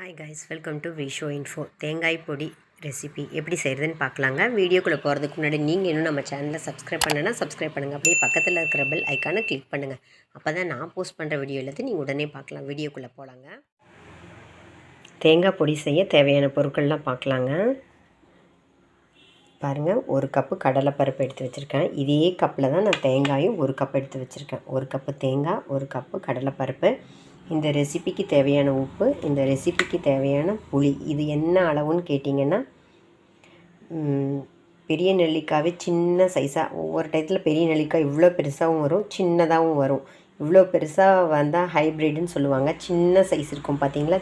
Hi guys, welcome to விஷோ info. தேங்காய் பொடி ரெசிபி எப்படி செய்கிறதுன்னு பார்க்கலாங்க. வீடியோக்குள்ளே போகிறதுக்கு முன்னாடி நீங்கள் இன்னும் நம்ம சேனலை சப்ஸ்கிரைப் பண்ணனா சப்ஸ்கிரைப் பண்ணுங்கள். அப்படியே பக்கத்தில் இருக்கிற பெல் ஐக்கானை கிளிக் பண்ணுங்கள். அப்போ தான் நான் போஸ்ட் பண்ணுற வீடியோ எல்லாத்தையும் நீங்கள் உடனே பார்க்கலாம். வீடியோக்குள்ளே போகலாங்க. தேங்காய் பொடி செய்ய தேவையான பொருட்கள்லாம் பார்க்கலாங்க. பாருங்கள், 1 கப்பு கடலைப்பருப்பு எடுத்து வச்சுருக்கேன். இதே கப்பில் தான் நான் தேங்காயும் 1 கப் எடுத்து வச்சுருக்கேன். 1 கப்பு தேங்காய், 1 கப்பு கடலைப்பருப்பு. இந்த ரெசிபிக்கு தேவையான உப்பு, இந்த ரெசிபிக்கு தேவையான புளி. இது என்ன அளவுன்னு கேட்டிங்கன்னா, பெரிய நெல்லிக்காவே சின்ன சைஸாக, ஒவ்வொரு டயத்தில் பெரிய நெல்லிக்காய் இவ்வளோ பெருசாகவும் வரும், சின்னதாகவும் வரும். இவ்வளோ பெருசாக வந்தால் ஹைப்ரிட்னு சொல்லுவாங்க. சின்ன சைஸ் இருக்கும் பார்த்தீங்களா,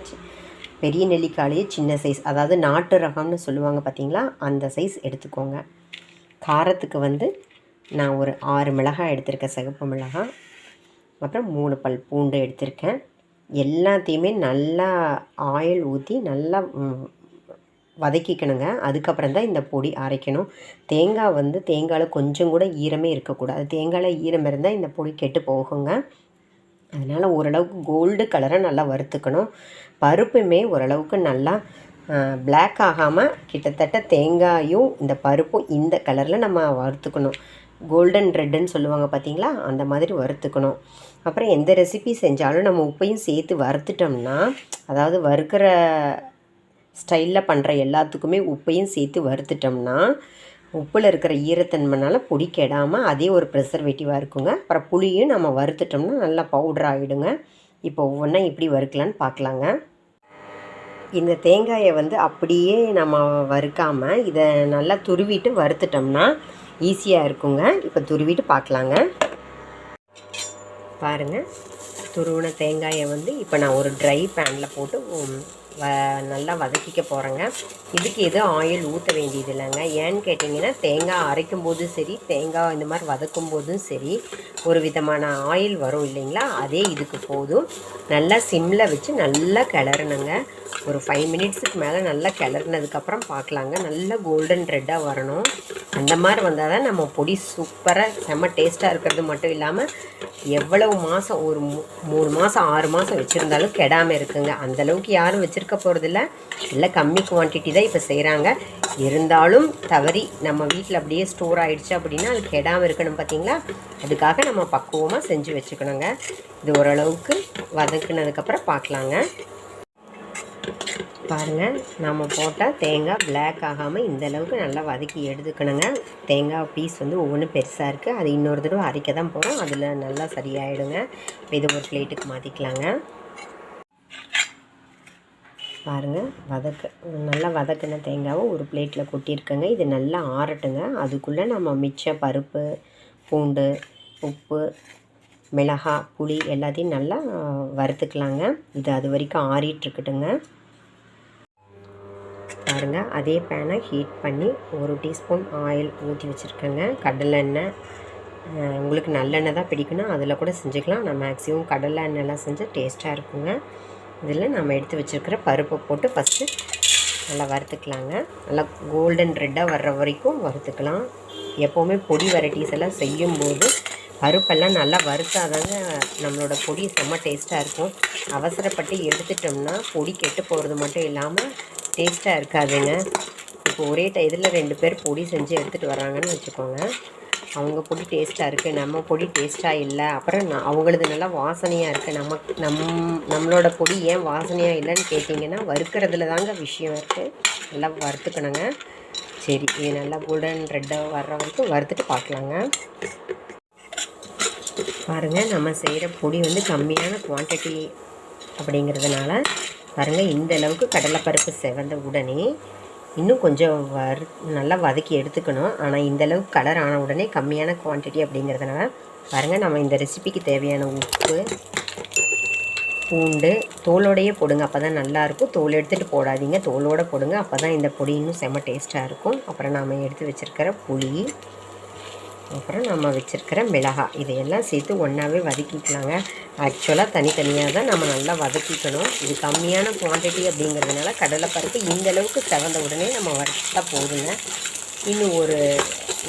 பெரிய நெல்லிக்காயிலேயே சின்ன சைஸ், அதாவது நாட்டு ரகம்னு சொல்லுவாங்க பார்த்தீங்களா, அந்த சைஸ் எடுத்துக்கோங்க. காரத்துக்கு நான் ஒரு 6 மிளகாய் எடுத்திருக்கேன், சிகப்பு மிளகாய். அப்புறம் 3 பல் பூண்டு எடுத்திருக்கேன். எல்லாத்தையுமே நல்லா ஆயில் ஊற்றி நல்லா வதக்கிக்கணுங்க. அதுக்கப்புறம் தான் இந்த பொடி அரைக்கணும். தேங்காயில் கொஞ்சம் கூட ஈரமே இருக்கக்கூடாது. தேங்காயில் ஈரம் இருந்தால் இந்த பொடி கெட்டு போகுங்க. அதனால் ஓரளவுக்கு கோல்டு கலரை நல்லா வறுத்துக்கணும். பருப்புமே ஓரளவுக்கு நல்லா பிளாக் ஆகாமல் கிட்டத்தட்ட தேங்காயும் இந்த பருப்பும் இந்த கலரில் நம்ம வறுத்துக்கணும். கோல்டன் ரெட்டுன்னு சொல்லுவாங்க பார்த்தீங்களா, அந்த மாதிரி வறுத்துக்கணும். அப்புறம் எந்த ரெசிபி செஞ்சாலும் நம்ம உப்பையும் சேர்த்து வறுத்துட்டோம்னா, அதாவது வறுக்கிற ஸ்டைலில் பண்ணுற எல்லாத்துக்குமே உப்பையும் சேர்த்து வறுத்துட்டோம்னா, உப்பில் இருக்கிற ஈரத்தன்மைனால பொடி கெடாமல் அதே ஒரு ப்ரிசர்வேட்டிவாக இருக்குங்க. அப்புறம் புளியும் நம்ம வறுத்துட்டோம்னா நல்லா பவுடர் ஆகிடுங்க. இப்போ ஒவ்வொன்றா எப்படி வறுக்கலான்னு பார்க்கலாங்க. இந்த தேங்காயை அப்படியே நம்ம வறுக்காமல் இதை நல்லா துருவிட்டு வறுத்துட்டோம்னா ஈஸியாக இருக்குங்க. இப்போ துருவிட்டு பார்க்கலாங்க. பாருங்கள், துருவின தேங்காயை இப்போ நான் ஒரு ட்ரை பேனில் போட்டு நல்லா வதக்கிக்க போகிறேங்க. இதுக்கு எதுவும் ஆயில் ஊற்ற வேண்டியது இல்லைங்க. ஏன்னு கேட்டிங்கன்னா, தேங்காய் அரைக்கும் போதும் சரி, தேங்காய் இந்த மாதிரி வதக்கும் போதும் சரி, ஒரு விதமான ஆயில் வரும் இல்லைங்களா, அதே இதுக்கு போதும். நல்லா சிம்மில் வச்சு நல்லா கிளறணுங்க. ஒரு 5 மினிட்ஸுக்கு மேலே நல்லா கிளறினதுக்கப்புறம் பார்க்கலாங்க. நல்லா கோல்டன் ரெட்டாக வரணும். அந்த மாதிரி வந்தால் தான் நம்ம பொடி சூப்பராக செம்ம டேஸ்ட்டாக இருக்கிறது மட்டும் இல்லாமல் எவ்வளவு மாதம், ஒரு 3 மாதம் 6 மாதம் வச்சுருந்தாலும் கெடாமல் இருக்குங்க. அந்தளவுக்கு யாரும் வச்சுருக்க போகிறதில்ல. எல்லாம் கம்மி குவான்டிட்டி தான் இப்போ செய்கிறாங்க. இருந்தாலும் தவறி நம்ம வீட்டில் அப்படியே ஸ்டோர் ஆகிடுச்சு அப்படின்னா அது கெடாமல் இருக்கணும் பார்த்தீங்களா. அதுக்காக நம்ம பக்குவமாக செஞ்சு வச்சுக்கணுங்க. இது ஓரளவுக்கு வதக்குனதுக்கப்புறம் பார்க்கலாங்க. பாருங்கள், நம்ம போட்டால் தேங்காய் பிளாக் ஆகாமல் இந்தளவுக்கு நல்லா வதக்கி எடுத்துக்கணுங்க. தேங்காய் பீஸ் ஒவ்வொன்றும் பெருசாக இருக்குது. அது இன்னொரு தடவை அரைக்க தான் போகிறோம். அதில் நல்லா சரியாயிடுங்க. இது ஒரு பிளேட்டுக்கு மாற்றிக்கலாங்க. பாருங்கள், நல்லா வதக்கின தேங்காவை ஒரு பிளேட்டில் கொட்டியிருக்கேங்க. இது நல்லா ஆறட்டுங்க. அதுக்குள்ளே நம்ம மிச்ச பருப்பு, பூண்டு, உப்பு, மிளகாய், புளி எல்லாத்தையும் நல்லா வறுத்துக்கலாங்க. இது அது வரைக்கும் ஆறிட்டுருக்கட்டுங்க. பாருங்கள், அதே பேனை ஹீட் பண்ணி 1 டீஸ்பூன் ஆயில் ஊற்றி வச்சுருக்கேங்க. கடலை எண்ணெய், உங்களுக்கு நல்லெண்ணெய் தான் பிடிக்கணும், அதில் கூட செஞ்சுக்கலாம். நான் மேக்ஸிமம் கடலை எண்ணெய்லாம் செஞ்சால் டேஸ்ட்டாக இருக்குங்க. இதில் நம்ம எடுத்து வச்சுருக்கிற பருப்பை போட்டு ஃபஸ்ட்டு நல்லா வறுத்துக்கலாங்க. நல்லா கோல்டன் ரெட்டாக வர்ற வரைக்கும் வறுத்துக்கலாம். எப்போவுமே பொடி வெரைட்டிஸ் எல்லாம் செய்யும்போது பருப்பெல்லாம் நல்லா வறுத்தாதாங்க நம்மளோட பொடி செம்ம டேஸ்ட்டாக இருக்கும். அவசரப்பட்டு எடுத்துட்டோம்னா பொடி கெட்டு போகிறது மட்டும் இல்லாமல் டேஸ்ட்டாக இருக்காதுங்க. இப்போ ஒரே இதில் 2 பேர் பொடி செஞ்சு எடுத்துகிட்டு வராங்கன்னு வச்சுக்கோங்க. அவங்க பொடி டேஸ்ட்டாக இருக்குது, நம்ம பொடி டேஸ்ட்டாக இல்லை. அப்புறம் அவங்களது நல்லா வாசனையாக இருக்குது. நம்மளோட பொடி ஏன் வாசனையாக இல்லைன்னு கேட்டிங்கன்னா, வறுக்கிறதுல தாங்க விஷயம் இருக்குது. நல்லா வறுத்துக்கணுங்க. சரி, இது நல்லா கோல்டன் ரெட்டாக வர்ற வரைக்கும் வறுத்துட்டு பார்க்கலாங்க. பாருங்கள், நம்ம செய்கிற பொடி கம்மியான குவான்டிட்டி அப்படிங்கிறதுனால பாருங்கள், இந்த அளவுக்கு கடலைப்பருப்பு செவந்த உடனே இன்னும் கொஞ்சம் நல்லா வதக்கி எடுத்துக்கணும். ஆனால் இந்தளவுக்கு கலர் ஆன உடனே கம்மியான குவான்டிட்டி அப்படிங்கிறதுனால பாருங்கள், நம்ம இந்த ரெசிபிக்கு தேவையான உப்பு, பூண்டு தோலோடையே போடுங்க, அப்போ தான் நல்லாயிருக்கும். தோல் எடுத்துகிட்டு போடாதீங்க, தோலோடு போடுங்க, அப்போ தான் இந்த பொடி இன்னும் செம்ம டேஸ்ட்டாக இருக்கும். அப்புறம் நாம் எடுத்து வச்சுருக்கிற புளி, அப்புறம் நம்ம வச்சுருக்கிற மிளகாய், இதையெல்லாம் சேர்த்து ஒன்றாவே வதக்கிக்கலாங்க. ஆக்சுவலாக தனித்தனியாக தான் நம்ம நல்லா வதக்கிக்கணும். இது கம்மியான குவான்டிட்டி அப்படிங்கிறதுனால கடலைப்பருப்பு இந்தளவுக்கு செவந்த உடனே நம்ம வறுத்தா போதுங்க. இன்னும் ஒரு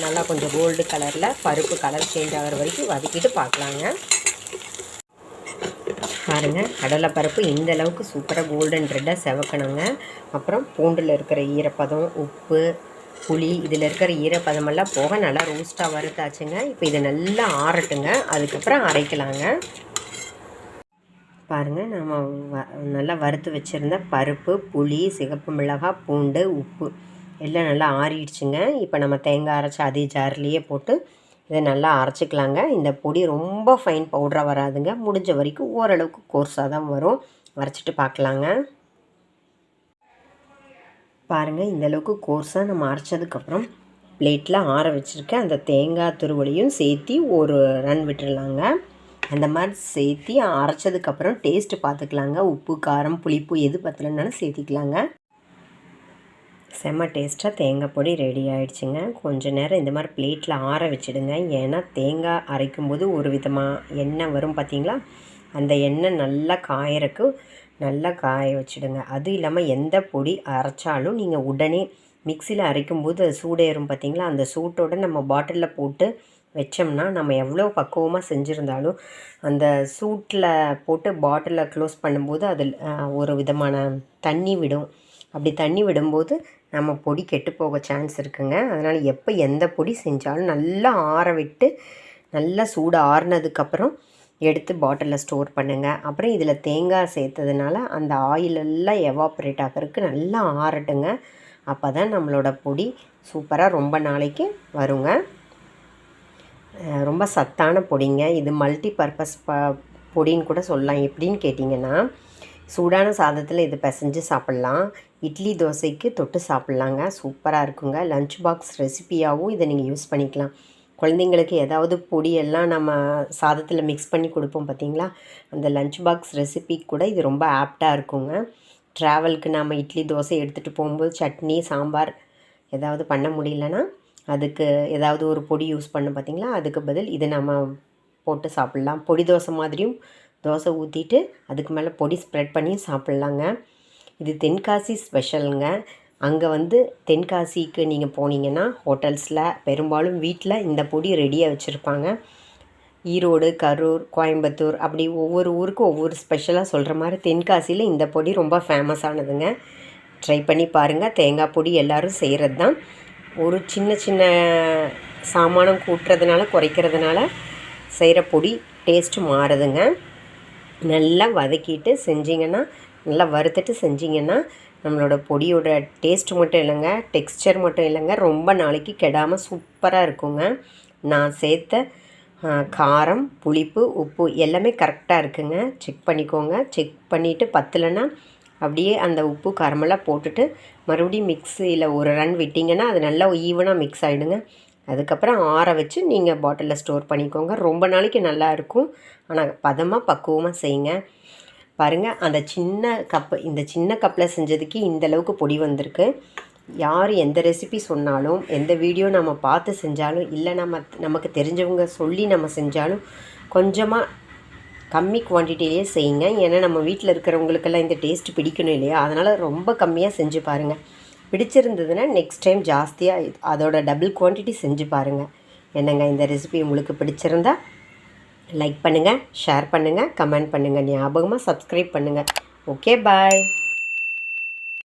நல்லா கொஞ்சம் கோல்டு கலரில் பருப்பு கலர் சேஞ்ச் ஆகிற வரைக்கும் வதக்கிட்டு பார்க்கலாங்க. பாருங்கள், கடலைப்பருப்பு இந்த அளவுக்கு சூப்பராக கோல்டன் ரெட்டாக செவக்கணுங்க. அப்புறம் பூண்டில் இருக்கிற ஈரப்பதம், உப்பு, புளி இதில் இருக்கிற ஈரப்பதமெல்லாம் போக நல்லா ரோஸ்ட்டாக வறுத்தாச்சுங்க. இப்போ இதை நல்லா ஆறட்டுங்க, அதுக்கப்புறம் அரைக்கலாங்க. பாருங்கள், நம்ம நல்லா வறுத்து வச்சுருந்த பருப்பு, புளி, சிகப்பு மிளகாய், பூண்டு, உப்பு எல்லாம் நல்லா ஆறிடுச்சுங்க. இப்போ நம்ம தேங்காய் அரைச்சி அதே ஜார்லேயே போட்டு இதை நல்லா அரைச்சிக்கலாங்க. இந்த பொடி ரொம்ப ஃபைன் பவுடராக வராதுங்க, முடிஞ்ச வரைக்கும் ஓரளவுக்கு கோர்ஸாக தான் வரும். அரைச்சிட்டு பார்க்கலாங்க. பாருங்கள், இந்தளவுக்கு கோர்ஸாக நம்ம அரைச்சதுக்கப்புறம் பிளேட்டில் ஆற வச்சுருக்கேன். அந்த தேங்காய் துருவலையும் சேர்த்தி ஒரு ரன் விட்டுடலாங்க. அந்த மாதிரி சேர்த்தி அரைச்சதுக்கப்புறம் டேஸ்ட்டு பார்த்துக்கலாங்க. உப்பு, காரம், புளிப்பு எது பத்தலைன்னாலும் சேர்த்திக்கலாங்க. செம்ம டேஸ்ட்டாக தேங்காய் பொடி ரெடி ஆகிடுச்சுங்க. கொஞ்சம் நேரம் இந்த மாதிரி பிளேட்டில் ஆற வச்சுடுங்க. ஏன்னா தேங்காய் அரைக்கும்போது ஒரு விதமாக எண்ணெய் வரும் பார்த்திங்களா, அந்த எண்ணெய் நல்லா காயறக்கு நல்லா காய வச்சுடுங்க. அது இல்லாமல் எந்த பொடி அரைச்சாலும் நீங்கள் உடனே மிக்சியில் அரைக்கும்போது அது சூடேறும் பார்த்திங்களா, அந்த சூட்டோடு நம்ம பாட்டிலில் போட்டு வச்சோம்னா நம்ம எவ்வளோ பக்குவமாக செஞ்சுருந்தாலும் அந்த சூட்டில் போட்டு பாட்டிலில் க்ளோஸ் பண்ணும்போது அதில் ஒரு விதமான தண்ணி விடும். அப்படி தண்ணி விடும்போது நம்ம பொடி கெட்டு போக சான்ஸ் இருக்குங்க. அதனால் எப்போ எந்த பொடி செஞ்சாலும் நல்லா ஆற விட்டு நல்லா சூடு ஆறுனதுக்கப்புறம் எடுத்து பாட்டிலில் ஸ்டோர் பண்ணுங்கள். அப்புறம் இதில் தேங்காய் சேர்த்ததுனால அந்த ஆயிலெல்லாம் எவாப்ரேட் ஆகிறதுக்கு நல்லா ஆறட்டுங்க. அப்போ தான் நம்மளோட பொடி சூப்பராக ரொம்ப நாளைக்கு வருங்க. ரொம்ப சத்தான பொடிங்க இது. மல்டி பர்பஸ் பொடின்னு கூட சொல்லலாம். எப்படின்னு கேட்டிங்கன்னா, சூடான சாதத்தில் இது பிசைஞ்சு சாப்பிட்லாம். இட்லி தோசைக்கு தொட்டு சாப்பிட்லாங்க. சூப்பராக இருக்குங்க. லஞ்ச் பாக்ஸ் ரெசிப்பியாகவும் இதை நீங்கள் யூஸ் பண்ணிக்கலாம். குழந்தைங்களுக்கு ஏதாவது பொடியெல்லாம் நம்ம சாதத்தில் மிக்ஸ் பண்ணி கொடுப்போம் பார்த்திங்களா, அந்த லஞ்ச் பாக்ஸ் ரெசிபிக்கு கூட இது ரொம்ப ஆப்டாக இருக்குங்க. ட்ராவலுக்கு நம்ம இட்லி தோசை எடுத்துகிட்டு போகும்போது சட்னி, சாம்பார் ஏதாவது பண்ண முடியலன்னா அதுக்கு ஏதாவது ஒரு பொடி யூஸ் பண்ண பார்த்திங்களா, அதுக்கு பதில் இதை நம்ம போட்டு சாப்பிட்லாம். பொடி தோசை மாதிரியும் தோசை ஊற்றிட்டு அதுக்கு மேலே பொடி ஸ்ப்ரெட் பண்ணி சாப்பிட்லாங்க. இது தென்காசி ஸ்பெஷலுங்க. அங்கே தென்காசிக்கு நீங்கள் போனீங்கன்னா ஹோட்டல்ஸில் பெரும்பாலும் வீட்டில் இந்த பொடி ரெடியாக வச்சுருப்பாங்க. ஈரோடு, கரூர், கோயம்புத்தூர் அப்படி ஒவ்வொரு ஊருக்கும் ஒவ்வொரு ஸ்பெஷலாக சொல்கிற மாதிரி தென்காசியில் இந்த பொடி ரொம்ப ஃபேமஸானதுங்க. ட்ரை பண்ணி பாருங்கள். தேங்காய் பொடி எல்லோரும் செய்கிறது தான். ஒரு சின்ன சின்ன சாமானம் கூட்டுறதுனால குறைக்கிறதுனால செய்கிற பொடி டேஸ்ட்டு மாறுதுங்க. நல்லா வதக்கிட்டு செஞ்சிங்கன்னா, நல்லா வறுத்துட்டு செஞ்சிங்கன்னா நம்மளோட பொடியோட டேஸ்ட் மட்டும் இல்லைங்க, டெக்ஸ்சர் மட்டும் இல்லைங்க, ரொம்ப நாளைக்கு கெடாமல் சூப்பராக இருக்குங்க. நான் சேர்த்த காரம், புளிப்பு, உப்பு எல்லாமே கரெக்டாக இருக்குங்க. செக் பண்ணிக்கோங்க. செக் பண்ணிவிட்டு பத்தலைன்னா அப்படியே அந்த உப்பு காரமெல்லாம் போட்டுட்டு மறுபடியும் மிக்ஸியில் ஒரு ரன் விட்டிங்கன்னா அது நல்லா ஈவனாக மிக்ஸ் ஆகிடுங்க. அதுக்கப்புறம் ஆற வச்சு நீங்கள் பாட்டிலில் ஸ்டோர் பண்ணிக்கோங்க. ரொம்ப நாளைக்கு நல்லாயிருக்கும். ஆனால் பதமாக பக்குவமாக செய்யுங்க. பாருங்கள், அந்த சின்ன கப்பு, இந்த சின்ன கப்பில் செஞ்சதுக்கு இந்தளவுக்கு பொடி வந்திருக்கு. யார் எந்த ரெசிபி சொன்னாலும், எந்த வீடியோ நம்ம பார்த்து செஞ்சாலும், இல்லை நமக்கு தெரிஞ்சவங்க சொல்லி நம்ம செஞ்சாலும் கொஞ்சமாக கம்மி குவான்டிட்டிலேயே செய்யுங்க. ஏன்னா நம்ம வீட்டில் இருக்கிறவங்களுக்கெல்லாம் இந்த டேஸ்ட் பிடிக்கணும் இல்லையா, அதனால் ரொம்ப கம்மியாக செஞ்சு பாருங்கள். பிடிச்சிருந்ததுன்னா நெக்ஸ்ட் டைம் ஜாஸ்தியாக அதோட டபுள் குவான்டிட்டி செஞ்சு பாருங்கள். என்னங்க, இந்த ரெசிபி உங்களுக்கு பிடிச்சிருந்தா லைக் பண்ணுங்கள், ஷேர் பண்ணுங்கள், கமெண்ட் பண்ணுங்கள், ஞாபகமாக சப்ஸ்கிரைப் பண்ணுங்கள். ஓகே, பாய்.